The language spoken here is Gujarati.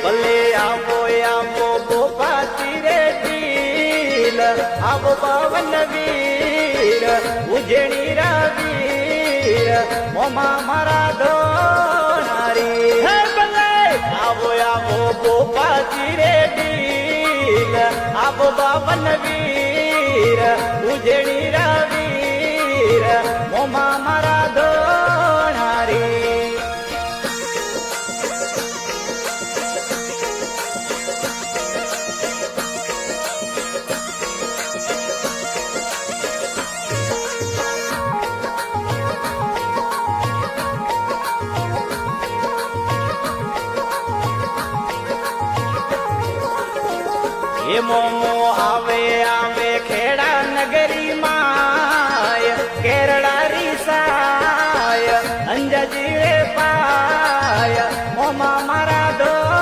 ભલે આવો આવો ગોપા તીરે તીલ આવો પવન વીર ઉજેણી રવીર મોમા મારા દોનારી હે ભલે આવો આવો ગોપા તીરે તીલ આવો પવન વીર ઉજેણી રવીર મોમા મારા દોનારી એ મોમો આવે આવે ખેડા નગરીમાં